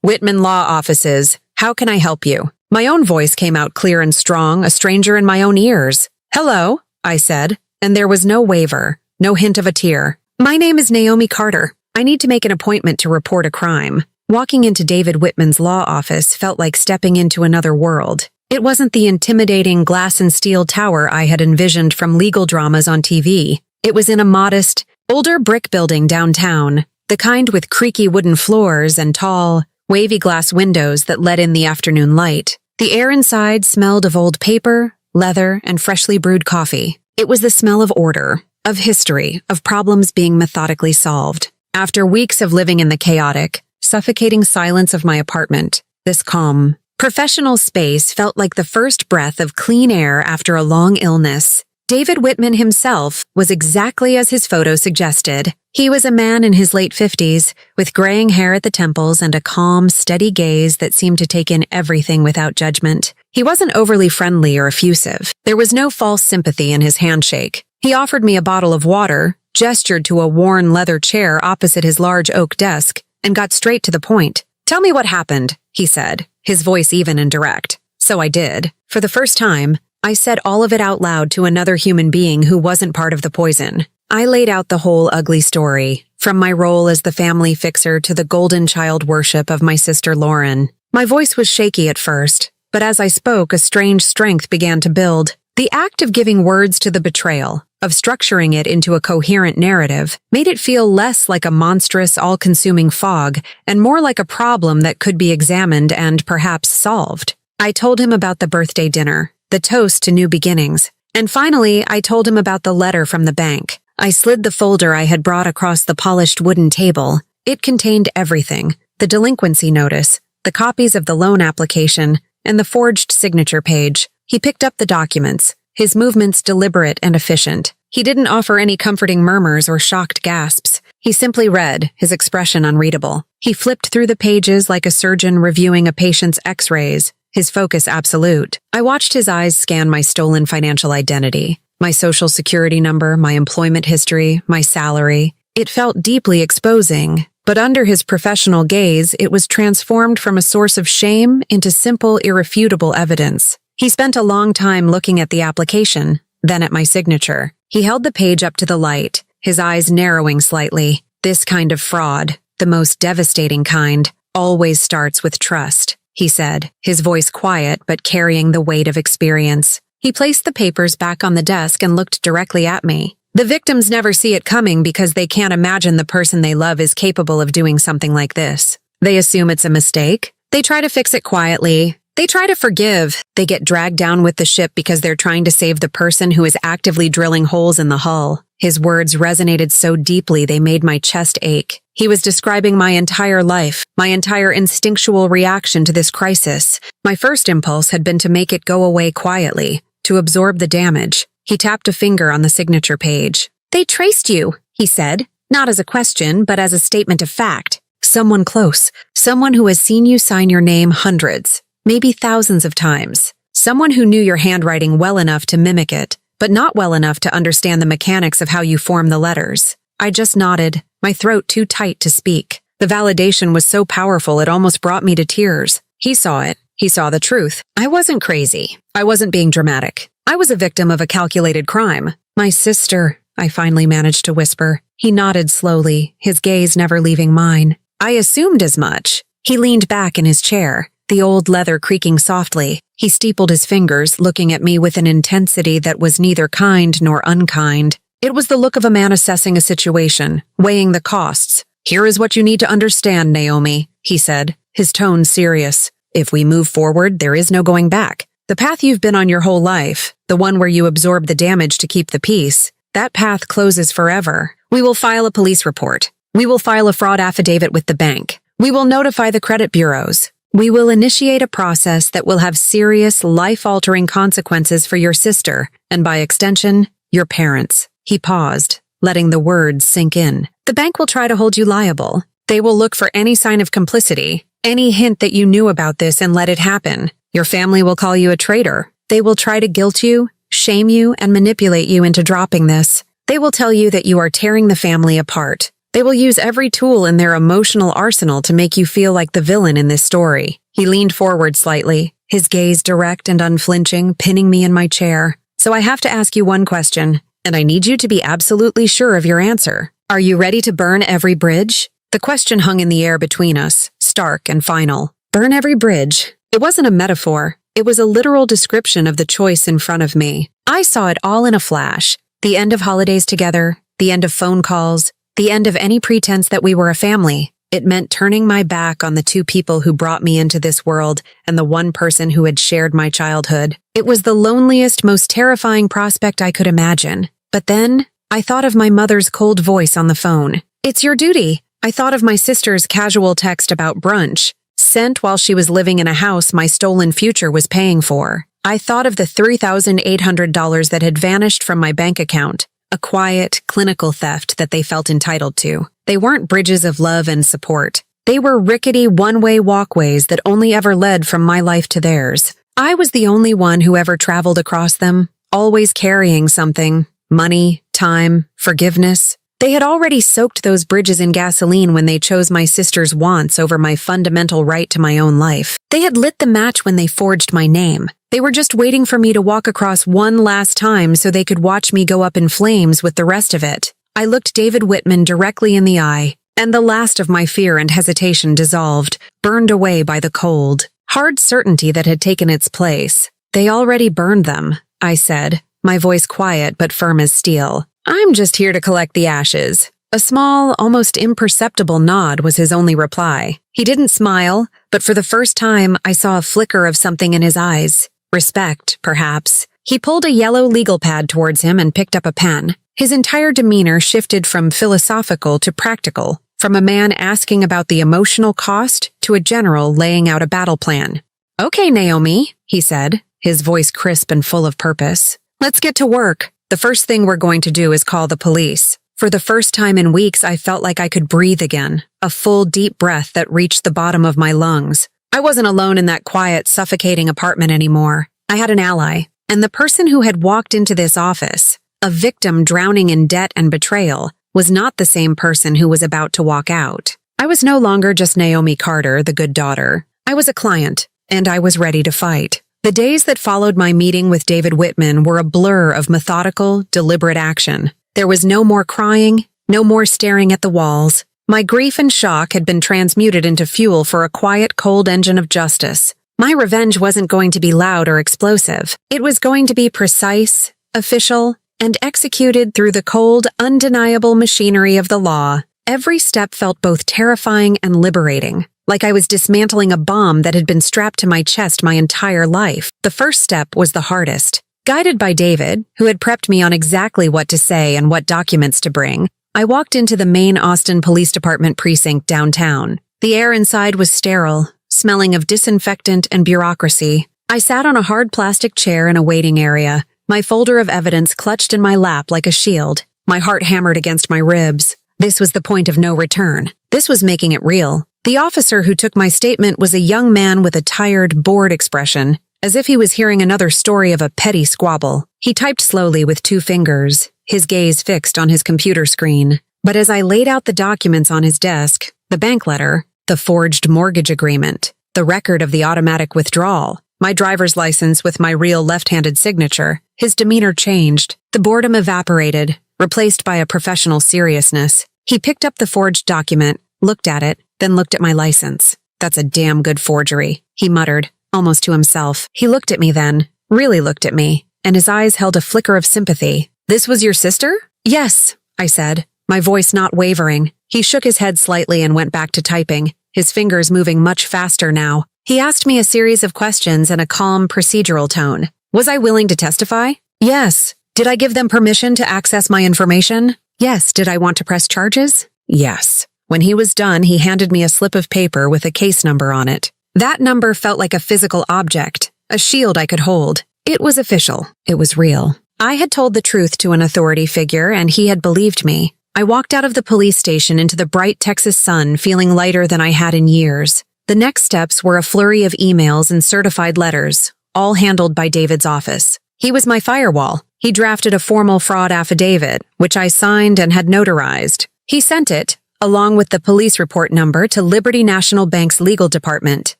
"Whitman Law Offices, how can I help you?" My own voice came out clear and strong, a stranger in my own ears. "Hello," I said, and there was no waver, no hint of a tear. "My name is Naomi Carter. I need to make an appointment to report a crime." Walking into David Whitman's law office felt like stepping into another world. It wasn't the intimidating glass and steel tower I had envisioned from legal dramas on TV. It was in a modest, older brick building downtown, the kind with creaky wooden floors and tall, wavy glass windows that let in the afternoon light. The air inside smelled of old paper, leather, and freshly brewed coffee. It was the smell of order, of history, of problems being methodically solved. After weeks of living in the chaotic, suffocating silence of my apartment, this calm, professional space felt like the first breath of clean air after a long illness. David Whitman himself was exactly as his photo suggested. He was a man in his late 50s, with graying hair at the temples and a calm, steady gaze that seemed to take in everything without judgment. He wasn't overly friendly or effusive. There was no false sympathy in his handshake. He offered me a bottle of water, gestured to a worn leather chair opposite his large oak desk, and got straight to the point. "Tell me what happened," he said, his voice even and direct. So I did. For the first time, I said all of it out loud to another human being who wasn't part of the poison. I laid out the whole ugly story, from my role as the family fixer to the golden child worship of my sister Lauren. My voice was shaky at first, but as I spoke, a strange strength began to build. The act of giving words to the betrayal, of structuring it into a coherent narrative, made it feel less like a monstrous, all-consuming fog and more like a problem that could be examined and perhaps solved. I told him about the birthday dinner, the toast to new beginnings, and finally I told him about the letter from the bank. I slid the folder I had brought across the polished wooden table. It contained everything: the delinquency notice, the copies of the loan application, and the forged signature page. He picked up the documents, his movements deliberate and efficient. He didn't offer any comforting murmurs or shocked gasps. He simply read, his expression unreadable. He flipped through the pages like a surgeon reviewing a patient's x-rays, his focus absolute. I watched his eyes scan my stolen financial identity, my social security number, my employment history, my salary. It felt deeply exposing, but under his professional gaze, it was transformed from a source of shame into simple, irrefutable evidence. He spent a long time looking at the application, then at my signature. He held the page up to the light, his eyes narrowing slightly. This kind of fraud, the most devastating kind, always starts with trust, he said, his voice quiet but carrying the weight of experience. He placed the papers back on the desk and looked directly at me. The victims never see it coming because they can't imagine the person they love is capable of doing something like this. They assume it's a mistake. They try to fix it quietly. They try to forgive. They get dragged down with the ship because they're trying to save the person who is actively drilling holes in the hull. His words resonated so deeply they made my chest ache. He was describing my entire life, my entire instinctual reaction to this crisis. My first impulse had been to make it go away quietly, to absorb the damage. He tapped a finger on the signature page. "They traced you," he said, not as a question, but as a statement of fact. "Someone close, someone who has seen you sign your name hundreds, maybe thousands of times. Someone who knew your handwriting well enough to mimic it, but not well enough to understand the mechanics of how you form the letters." I just nodded, my throat too tight to speak. The validation was so powerful it almost brought me to tears. He saw it. He saw the truth. I wasn't crazy. I wasn't being dramatic. I was a victim of a calculated crime. "My sister," I finally managed to whisper. He nodded slowly, his gaze never leaving mine. I assumed as much. He leaned back in his chair, the old leather creaking softly. He steepled his fingers, looking at me with an intensity that was neither kind nor unkind. It was the look of a man assessing a situation, weighing the costs. "Here is what you need to understand, Naomi," he said, his tone serious. "If we move forward, there is no going back. The path you've been on your whole life, the one where you absorb the damage to keep the peace, that path closes forever. We will file a police report. We will file a fraud affidavit with the bank. We will notify the credit bureaus. We will initiate a process that will have serious, life-altering consequences for your sister, and by extension, your parents." He paused, letting the words sink in. "The bank will try to hold you liable. They will look for any sign of complicity. any hint that you knew about this and let it happen. Your family will call you a traitor. They will try to guilt you, shame you, and manipulate you into dropping this. They will tell you that you are tearing the family apart. They will use every tool in their emotional arsenal to make you feel like the villain in this story. He leaned forward slightly, his gaze direct and unflinching, pinning me in my chair. So I have to ask you one question, and I need you to be absolutely sure of your answer. Are you ready to burn every bridge? The question hung in the air between us, stark and final. Burn every bridge. It wasn't a metaphor. It was a literal description of the choice in front of me. I saw it all in a flash. The end of holidays together, the end of phone calls, the end of any pretense that we were a family. It meant turning my back on the two people who brought me into this world and the one person who had shared my childhood. It was the loneliest, most terrifying prospect I could imagine. But then, I thought of my mother's cold voice on the phone. It's your duty. I thought of my sister's casual text about brunch, sent while she was living in a house my stolen future was paying for. I thought of the $3,800 that had vanished from my bank account, a quiet, clinical theft that they felt entitled to. They weren't bridges of love and support. They were rickety one-way walkways that only ever led from my life to theirs. I was the only one who ever traveled across them, always carrying something: money, time, forgiveness. They had already soaked those bridges in gasoline when they chose my sister's wants over my fundamental right to my own life. They had lit the match when they forged my name. They were just waiting for me to walk across one last time so they could watch me go up in flames with the rest of it. I looked David Whitman directly in the eye, and the last of my fear and hesitation dissolved, burned away by the cold, hard certainty that had taken its place. They already burned them, I said, my voice quiet but firm as steel. I'm just here to collect the ashes. A small, almost imperceptible nod was his only reply. He didn't smile, but for the first time, I saw a flicker of something in his eyes. Respect, perhaps. He pulled a yellow legal pad towards him and picked up a pen. His entire demeanor shifted from philosophical to practical, from a man asking about the emotional cost to a general laying out a battle plan. Okay, Naomi, he said, his voice crisp and full of purpose. Let's get to work. The first thing we're going to do is call the police. For the first time in weeks, I felt like I could breathe again, a full, deep breath that reached the bottom of my lungs. I wasn't alone in that quiet, suffocating apartment anymore. I had an ally, and the person who had walked into this office, a victim drowning in debt and betrayal, was not the same person who was about to walk out. I was no longer just Naomi Carter, the good daughter. I was a client, and I was ready to fight. The days that followed my meeting with David Whitman were a blur of methodical, deliberate action. There was no more crying, no more staring at the walls. My grief and shock had been transmuted into fuel for a quiet, cold engine of justice. My revenge wasn't going to be loud or explosive. It was going to be precise, official, and executed through the cold, undeniable machinery of the law. Every step felt both terrifying and liberating, like I was dismantling a bomb that had been strapped to my chest my entire life. The first step was the hardest. Guided by David, who had prepped me on exactly what to say and what documents to bring, I walked into the main Austin Police Department precinct downtown. The air inside was sterile, smelling of disinfectant and bureaucracy. I sat on a hard plastic chair in a waiting area, my folder of evidence clutched in my lap like a shield. My heart hammered against my ribs. This was the point of no return. This was making it real. The officer who took my statement was a young man with a tired, bored expression, as if he was hearing another story of a petty squabble. He typed slowly with 2 fingers, his gaze fixed on his computer screen. But as I laid out the documents on his desk, the bank letter, the forged mortgage agreement, the record of the automatic withdrawal, my driver's license with my real left-handed signature, his demeanor changed. The boredom evaporated, replaced by a professional seriousness. He picked up the forged document, looked at it, then looked at my license. That's a damn good forgery, he muttered, almost to himself. He looked at me then, really looked at me, and his eyes held a flicker of sympathy. This was your sister? Yes, I said, my voice not wavering. He shook his head slightly and went back to typing, his fingers moving much faster now. He asked me a series of questions in a calm, procedural tone. Was I willing to testify? Yes. Did I give them permission to access my information? Yes. Did I want to press charges? Yes. When he was done, he handed me a slip of paper with a case number on it. That number felt like a physical object, a shield I could hold. It was official. It was real. I had told the truth to an authority figure, and he had believed me. I walked out of the police station into the bright Texas sun, feeling lighter than I had in years. The next steps were a flurry of emails and certified letters, all handled by David's office. He was my firewall. He drafted a formal fraud affidavit, which I signed and had notarized. He sent it, along with the police report number, to Liberty National Bank's legal department.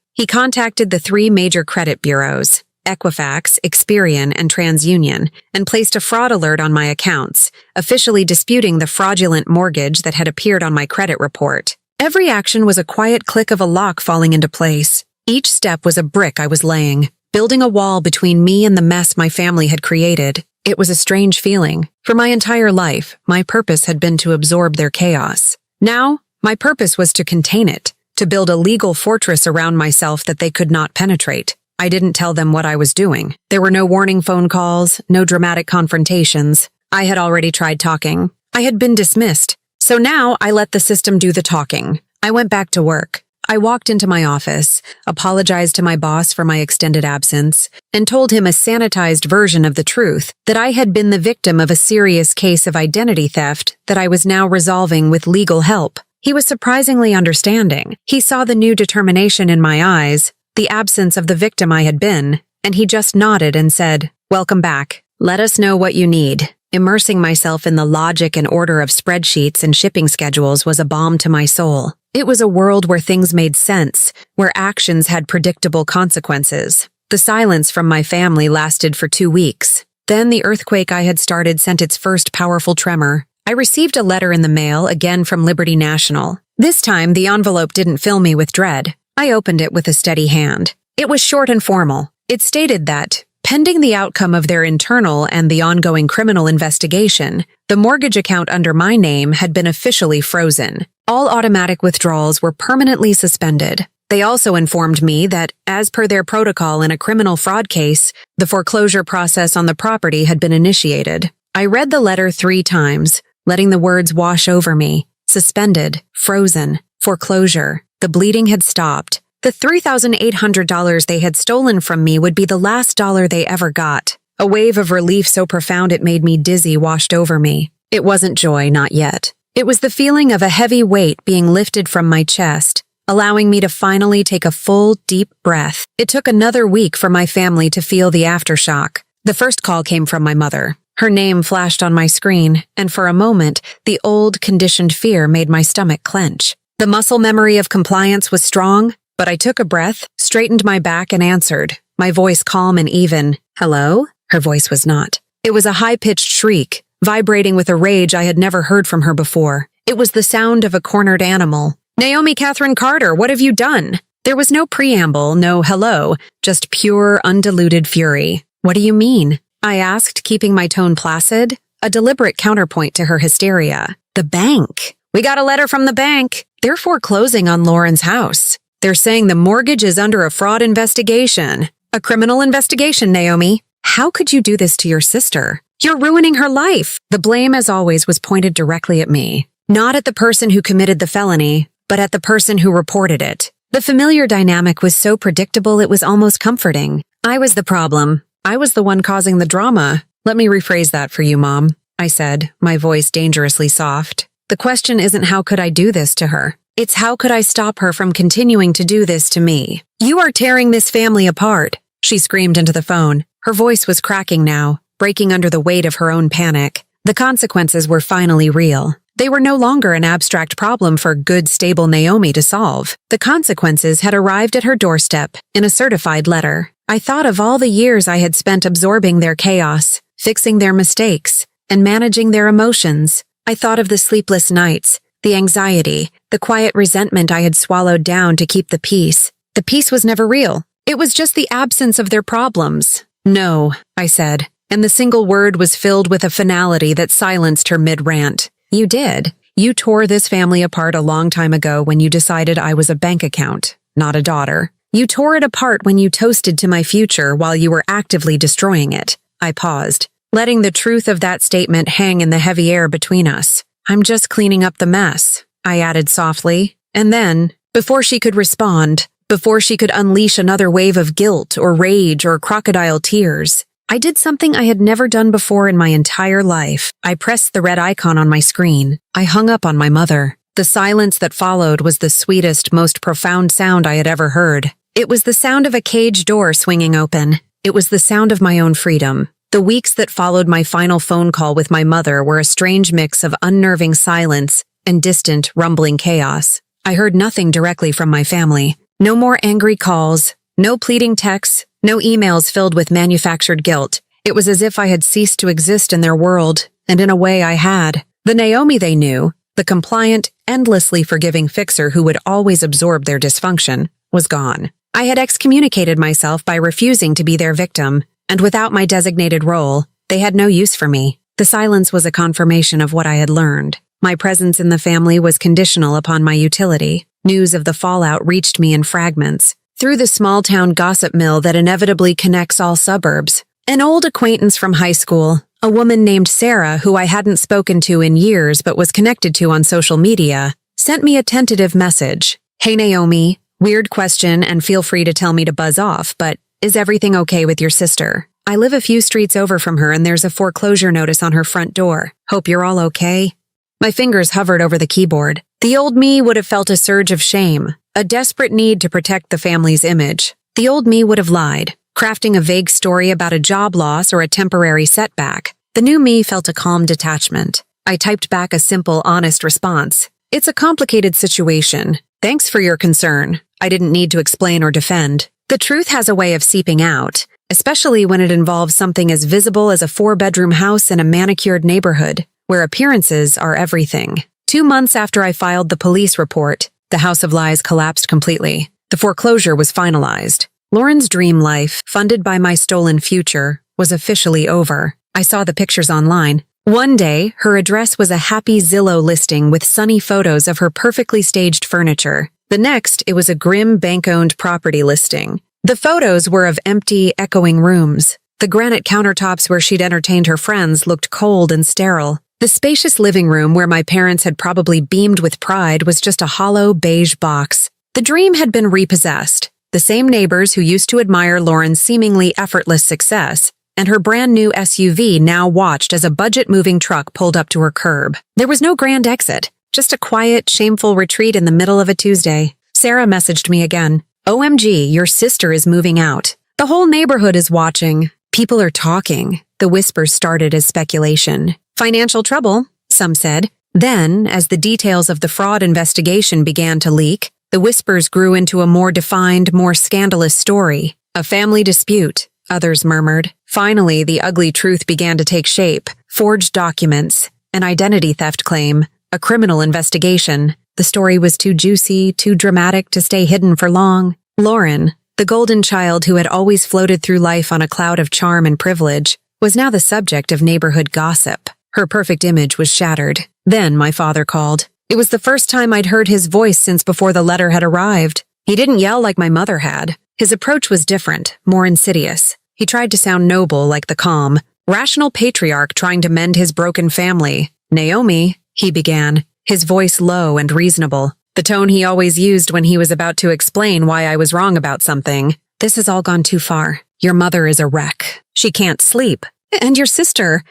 He contacted the 3 major credit bureaus, Equifax, Experian, and TransUnion, and placed a fraud alert on my accounts, officially disputing the fraudulent mortgage that had appeared on my credit report. Every action was a quiet click of a lock falling into place. Each step was a brick I was laying, building a wall between me and the mess my family had created. It was a strange feeling. For my entire life, my purpose had been to absorb their chaos. Now, my purpose was to contain it, to build a legal fortress around myself that they could not penetrate. I didn't tell them what I was doing. There were no warning phone calls, no dramatic confrontations. I had already tried talking. I had been dismissed. So now I let the system do the talking. I went back to work. I walked into my office, apologized to my boss for my extended absence, and told him a sanitized version of the truth, that I had been the victim of a serious case of identity theft that I was now resolving with legal help. He was surprisingly understanding. He saw the new determination in my eyes, the absence of the victim I had been, and he just nodded and said, "Welcome back. Let us know what you need." Immersing myself in the logic and order of spreadsheets and shipping schedules was a balm to my soul. It was a world where things made sense, where actions had predictable consequences. The silence from my family lasted for 2 weeks. Then the earthquake I had started sent its first powerful tremor. I received a letter in the mail, again from Liberty National. This time, the envelope didn't fill me with dread. I opened it with a steady hand. It was short and formal. It stated that, pending the outcome of their internal and the ongoing criminal investigation, the mortgage account under my name had been officially frozen. All automatic withdrawals were permanently suspended. They also informed me that, as per their protocol in a criminal fraud case, the foreclosure process on the property had been initiated. I read the letter 3 times, letting the words wash over me. Suspended, frozen, foreclosure. The bleeding had stopped. The $3,800 they had stolen from me would be the last dollar they ever got. A wave of relief so profound it made me dizzy washed over me. It wasn't joy, not yet. It was the feeling of a heavy weight being lifted from my chest, allowing me to finally take a full, deep breath. It took another week for my family to feel the aftershock. The first call came from my mother. Her name flashed on my screen, and for a moment, the old, conditioned fear made my stomach clench. The muscle memory of compliance was strong, but I took a breath, straightened my back, and answered, my voice calm and even. "Hello?" Her voice was not. It was a high-pitched shriek, vibrating with a rage I had never heard from her before. It was the sound of a cornered animal. "Naomi Catherine Carter, what have you done?" There was no preamble, no hello, just pure, undiluted fury. "What do you mean?" I asked, keeping my tone placid, a deliberate counterpoint to her hysteria. "The bank. We got a letter from the bank. They're foreclosing on Lauren's house. They're saying the mortgage is under a fraud investigation. A criminal investigation, Naomi. How could you do this to your sister? You're ruining her life." The blame, as always, was pointed directly at me. Not at the person who committed the felony, but at the person who reported it. The familiar dynamic was so predictable it was almost comforting. I was the problem. I was the one causing the drama. "Let me rephrase that for you, Mom," I said, my voice dangerously soft. "The question isn't how could I do this to her. It's how could I stop her from continuing to do this to me? You are tearing this family apart," she screamed into the phone. Her voice was cracking now, breaking under the weight of her own panic. The consequences were finally real. They were no longer an abstract problem for good, stable Naomi to solve. The consequences had arrived at her doorstep in a certified letter. I thought of all the years I had spent absorbing their chaos, fixing their mistakes, and managing their emotions. I thought of the sleepless nights, the anxiety, the quiet resentment I had swallowed down to keep the peace. The peace was never real. It was just the absence of their problems. "No," I said, and the single word was filled with a finality that silenced her mid-rant. "You did. You tore this family apart a long time ago when you decided I was a bank account, not a daughter. You tore it apart when you toasted to my future while you were actively destroying it." I paused, letting the truth of that statement hang in the heavy air between us. "I'm just cleaning up the mess," I added softly, and then, before she could respond, before she could unleash another wave of guilt or rage or crocodile tears, I did something I had never done before in my entire life. I pressed the red icon on my screen. I hung up on my mother. The silence that followed was the sweetest, most profound sound I had ever heard. It was the sound of a cage door swinging open. It was the sound of my own freedom. The weeks that followed my final phone call with my mother were a strange mix of unnerving silence and distant, rumbling chaos. I heard nothing directly from my family. No more angry calls, no pleading texts, no emails filled with manufactured guilt. It was as if I had ceased to exist in their world, and in a way I had. The Naomi they knew, the compliant, endlessly forgiving fixer who would always absorb their dysfunction, was gone. I had excommunicated myself by refusing to be their victim, and without my designated role, they had no use for me. The silence was a confirmation of what I had learned. My presence in the family was conditional upon my utility. News of the fallout reached me in fragments, through the small-town gossip mill that inevitably connects all suburbs. An old acquaintance from high school, a woman named Sarah who I hadn't spoken to in years but was connected to on social media, sent me a tentative message. "Hey Naomi, weird question and feel free to tell me to buzz off, but is everything okay with your sister? I live a few streets over from her and there's a foreclosure notice on her front door. Hope you're all okay." My fingers hovered over the keyboard. The old me would have felt a surge of shame, a desperate need to protect the family's image. The old me would have lied, crafting a vague story about a job loss or a temporary setback. The new me felt a calm detachment. I typed back a simple, honest response. "It's a complicated situation. Thanks for your concern." I didn't need to explain or defend. The truth has a way of seeping out, especially when it involves something as visible as a 4-bedroom house in a manicured neighborhood, where appearances are everything. 2 months after I filed the police report, the House of Lies collapsed completely. The foreclosure was finalized. Lauren's dream life, funded by my stolen future, was officially over. I saw the pictures online. One day, her address was a happy Zillow listing with sunny photos of her perfectly staged furniture. The next, it was a grim bank-owned property listing. The photos were of empty, echoing rooms. The granite countertops where she'd entertained her friends looked cold and sterile. The spacious living room where my parents had probably beamed with pride was just a hollow, beige box. The dream had been repossessed. The same neighbors who used to admire Lauren's seemingly effortless success and her brand-new SUV now watched as a budget-moving truck pulled up to her curb. There was no grand exit, just a quiet, shameful retreat in the middle of a Tuesday. Sarah messaged me again. "OMG, your sister is moving out. The whole neighborhood is watching. People are talking." The whispers started as speculation. "Financial trouble," some said. Then, as the details of the fraud investigation began to leak, the whispers grew into a more defined, more scandalous story. "A family dispute," others murmured. Finally, the ugly truth began to take shape. Forged documents, an identity theft claim, a criminal investigation. The story was too juicy, too dramatic to stay hidden for long. Lauren, the golden child who had always floated through life on a cloud of charm and privilege, was now the subject of neighborhood gossip. Her perfect image was shattered. Then my father called. It was the first time I'd heard his voice since before the letter had arrived. He didn't yell like my mother had. His approach was different, more insidious. He tried to sound noble like the calm, rational patriarch trying to mend his broken family. "Naomi," he began, his voice low and reasonable, the tone he always used when he was about to explain why I was wrong about something. "This has all gone too far. Your mother is a wreck. She can't sleep. And your sister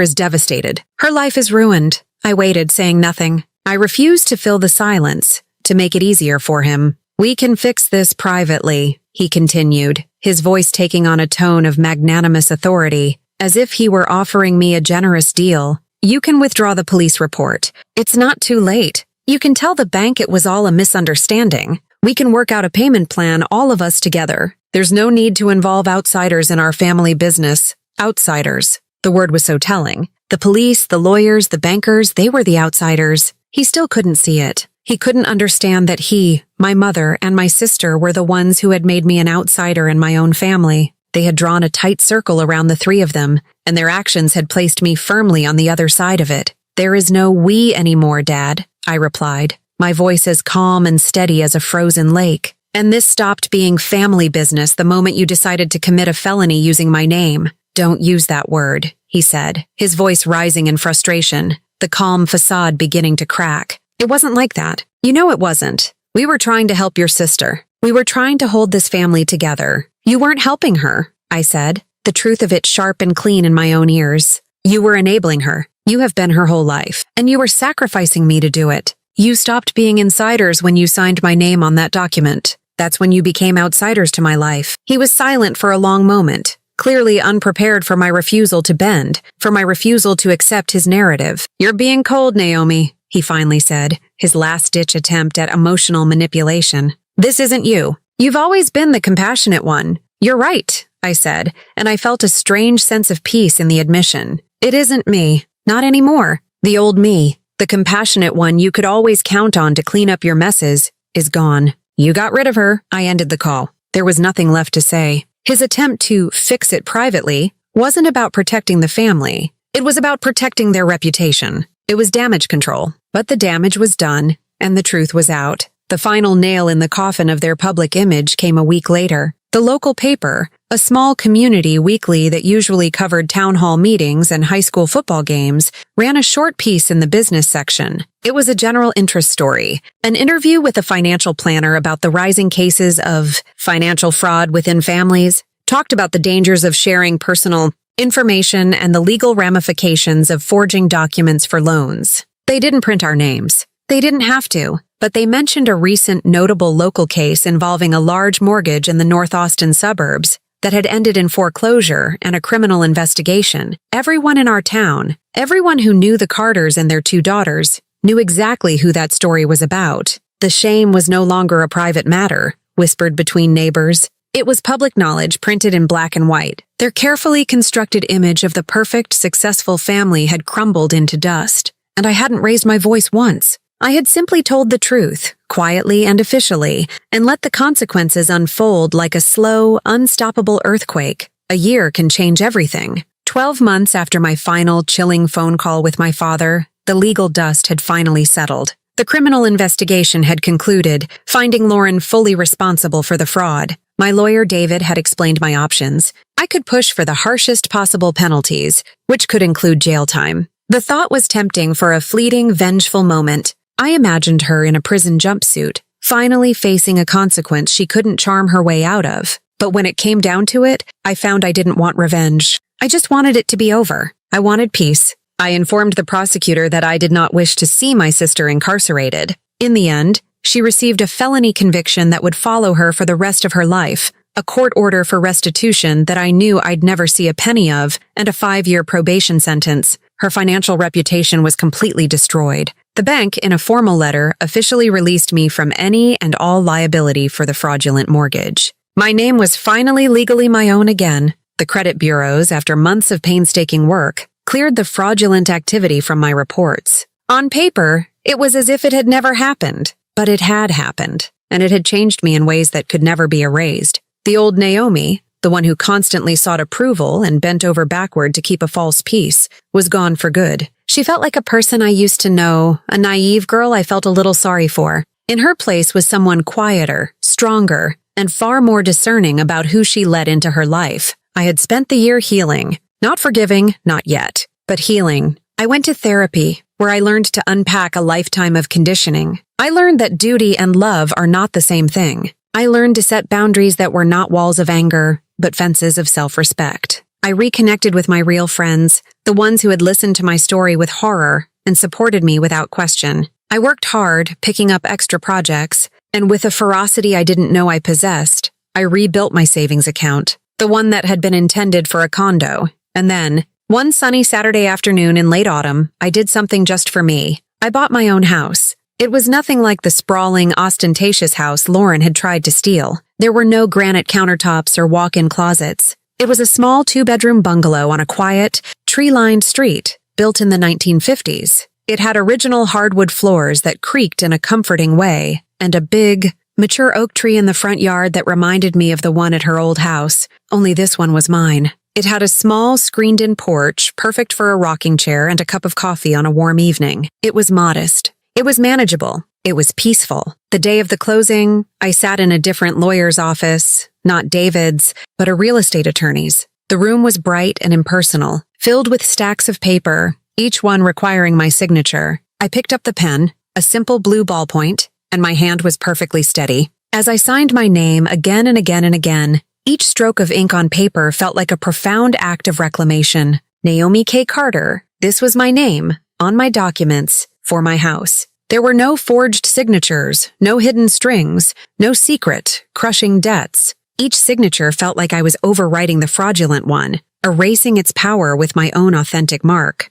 is devastated. Her life is ruined." I waited, saying nothing. I refused to fill the silence, to make it easier for him. "We can fix this privately," he continued, his voice taking on a tone of magnanimous authority, as if he were offering me a generous deal. "You can withdraw the police report. It's not too late. You can tell the bank it was all a misunderstanding. We can work out a payment plan, all of us together. There's no need to involve outsiders in our family business." Outsiders. The word was so telling. The police, the lawyers, the bankers, they were the outsiders. He still couldn't see it. He couldn't understand that he, my mother, and my sister were the ones who had made me an outsider in my own family. They had drawn a tight circle around the three of them, and their actions had placed me firmly on the other side of it. "There is no we anymore, Dad," I replied, my voice as calm and steady as a frozen lake. "And this stopped being family business the moment you decided to commit a felony using my name." "Don't use that word," he said, his voice rising in frustration, the calm facade beginning to crack. "It wasn't like that. You know it wasn't. We were trying to help your sister. We were trying to hold this family together. You weren't helping her," I said, the truth of it sharp and clean in my own ears. "You were enabling her. You have been her whole life, and you were sacrificing me to do it. You stopped being insiders when you signed my name on that document. That's when you became outsiders to my life." He was silent for a long moment, clearly unprepared for my refusal to bend, for my refusal to accept his narrative. "You're being cold, Naomi," he finally said, his last-ditch attempt at emotional manipulation. "This isn't you. You've always been the compassionate one." "You're right," I said, and I felt a strange sense of peace in the admission. "It isn't me. Not anymore. The old me, the compassionate one you could always count on to clean up your messes, is gone. You got rid of her." I ended the call. There was nothing left to say. His attempt to fix it privately wasn't about protecting the family. It was about protecting their reputation. It was damage control. But the damage was done, and the truth was out. The final nail in the coffin of their public image came a week later. The local paper, a small community weekly that usually covered town hall meetings and high school football games, ran a short piece in the business section. It was a general interest story, an interview with a financial planner about the rising cases of financial fraud within families, talked about the dangers of sharing personal information and the legal ramifications of forging documents for loans. They didn't print our names. They didn't have to. But they mentioned a recent notable local case involving a large mortgage in the North Austin suburbs that had ended in foreclosure and a criminal investigation. Everyone in our town, everyone who knew the Carters and their 2 daughters, knew exactly who that story was about. The shame was no longer a private matter, whispered between neighbors. It was public knowledge printed in black and white. Their carefully constructed image of the perfect, successful family had crumbled into dust, and I hadn't raised my voice once. I had simply told the truth, quietly and officially, and let the consequences unfold like a slow, unstoppable earthquake. A year can change everything. 12 months after my final, chilling phone call with my father, the legal dust had finally settled. The criminal investigation had concluded, finding Lauren fully responsible for the fraud. My lawyer, David, had explained my options. I could push for the harshest possible penalties, which could include jail time. The thought was tempting for a fleeting, vengeful moment. I imagined her in a prison jumpsuit, finally facing a consequence she couldn't charm her way out of. But when it came down to it, I found I didn't want revenge. I just wanted it to be over. I wanted peace. I informed the prosecutor that I did not wish to see my sister incarcerated. In the end, she received a felony conviction that would follow her for the rest of her life, a court order for restitution that I knew I'd never see a penny of, and a 5-year probation sentence. Her financial reputation was completely destroyed. The bank, in a formal letter, officially released me from any and all liability for the fraudulent mortgage. My name was finally legally my own again. The credit bureaus, after months of painstaking work, cleared the fraudulent activity from my reports. On paper, it was as if it had never happened, but it had happened, and it had changed me in ways that could never be erased. The old Naomi, the one who constantly sought approval and bent over backward to keep a false peace, was gone for good. She felt like a person I used to know, a naive girl I felt a little sorry for. In her place was someone quieter, stronger, and far more discerning about who she let into her life. I had spent the year healing. Not forgiving, not yet, but healing. I went to therapy, where I learned to unpack a lifetime of conditioning. I learned that duty and love are not the same thing. I learned to set boundaries that were not walls of anger, but fences of self-respect. I reconnected with my real friends, the ones who had listened to my story with horror and supported me without question. I worked hard, picking up extra projects, and with a ferocity I didn't know I possessed, I rebuilt my savings account, the one that had been intended for a condo. And then, one sunny Saturday afternoon in late autumn, I did something just for me. I bought my own house. It was nothing like the sprawling, ostentatious house Lauren had tried to steal. There were no granite countertops or walk-in closets. It was a small 2-bedroom bungalow on a quiet, tree-lined street, built in the 1950s. It had original hardwood floors that creaked in a comforting way, and a big, mature oak tree in the front yard that reminded me of the one at her old house, only this one was mine. It had a small, screened-in porch, perfect for a rocking chair and a cup of coffee on a warm evening. It was modest. It was manageable. It was peaceful. The day of the closing, I sat in a different lawyer's office, not David's, but a real estate attorney's. The room was bright and impersonal, filled with stacks of paper, each one requiring my signature. I picked up the pen, a simple blue ballpoint, and my hand was perfectly steady. As I signed my name again and again and again, each stroke of ink on paper felt like a profound act of reclamation. Naomi K. Carter, this was my name, on my documents, for my house. There were no forged signatures, no hidden strings, no secret, crushing debts. Each signature felt like I was overwriting the fraudulent one, erasing its power with my own authentic mark.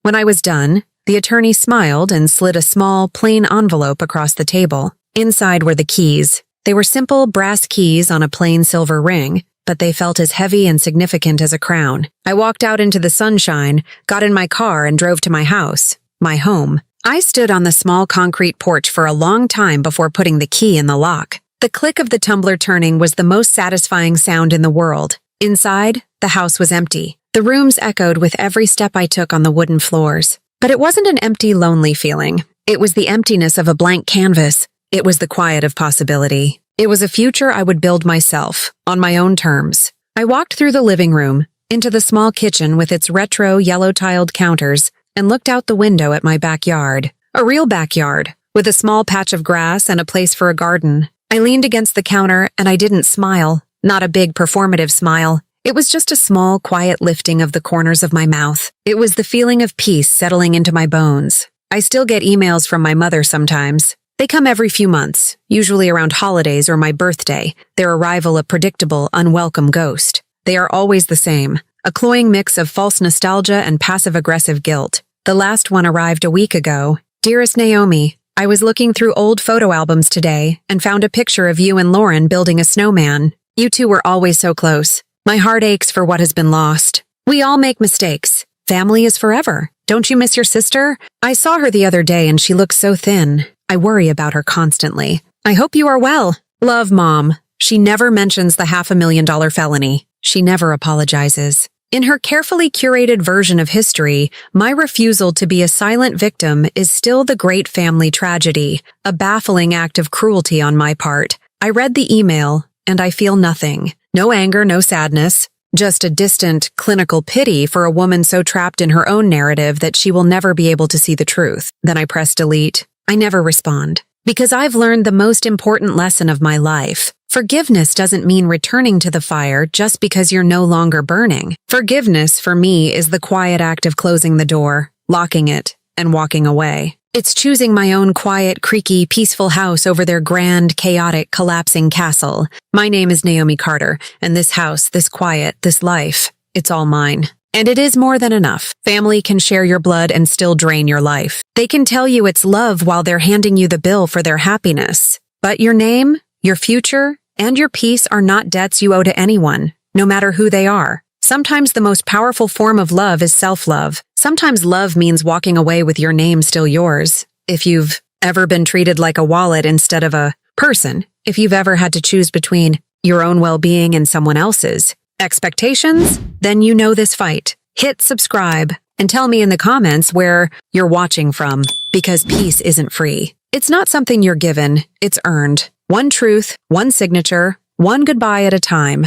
When I was done, the attorney smiled and slid a small, plain envelope across the table. Inside were the keys. They were simple brass keys on a plain silver ring, but they felt as heavy and significant as a crown. I walked out into the sunshine, got in my car, and drove to my house, my home. I stood on the small concrete porch for a long time before putting the key in the lock. The click of the tumbler turning was the most satisfying sound in the world. Inside, the house was empty. The rooms echoed with every step I took on the wooden floors. But it wasn't an empty, lonely feeling. It was the emptiness of a blank canvas. It was the quiet of possibility. It was a future I would build myself, on my own terms. I walked through the living room, into the small kitchen with its retro yellow-tiled counters, and looked out the window at my backyard. A real backyard, with a small patch of grass and a place for a garden. I leaned against the counter and I didn't smile. Not a big performative smile. It was just a small, quiet lifting of the corners of my mouth. It was the feeling of peace settling into my bones. I still get emails from my mother sometimes. They come every few months, usually around holidays or my birthday, their arrival a predictable, unwelcome ghost. They are always the same, a cloying mix of false nostalgia and passive-aggressive guilt. The last one arrived a week ago. Dearest Naomi, I was looking through old photo albums today and found a picture of you and Lauren building a snowman. You two were always so close. My heart aches for what has been lost. We all make mistakes. Family is forever. Don't you miss your sister? I saw her the other day and she looks so thin. I worry about her constantly. I hope you are well. Love, Mom. She never mentions the $500,000 felony. She never apologizes. In her carefully curated version of history, my refusal to be a silent victim is still the great family tragedy, a baffling act of cruelty on my part. I read the email, and I feel nothing. No anger, no sadness. Just a distant, clinical pity for a woman so trapped in her own narrative that she will never be able to see the truth. Then I press delete. I never respond. Because I've learned the most important lesson of my life. Forgiveness doesn't mean returning to the fire just because you're no longer burning. Forgiveness, for me, is the quiet act of closing the door, locking it, and walking away. It's choosing my own quiet, creaky, peaceful house over their grand, chaotic, collapsing castle. My name is Naomi Carter, and this house, this quiet, this life, it's all mine. And it is more than enough. Family can share your blood and still drain your life. They can tell you it's love while they're handing you the bill for their happiness. But your name, your future, and your peace are not debts you owe to anyone, no matter who they are. Sometimes the most powerful form of love is self-love. Sometimes love means walking away with your name still yours. If you've ever been treated like a wallet instead of a person, if you've ever had to choose between your own well-being and someone else's expectations, then you know this fight. Hit subscribe and tell me in the comments where you're watching from, because peace isn't free. It's not something you're given, it's earned. One truth, one signature, one goodbye at a time.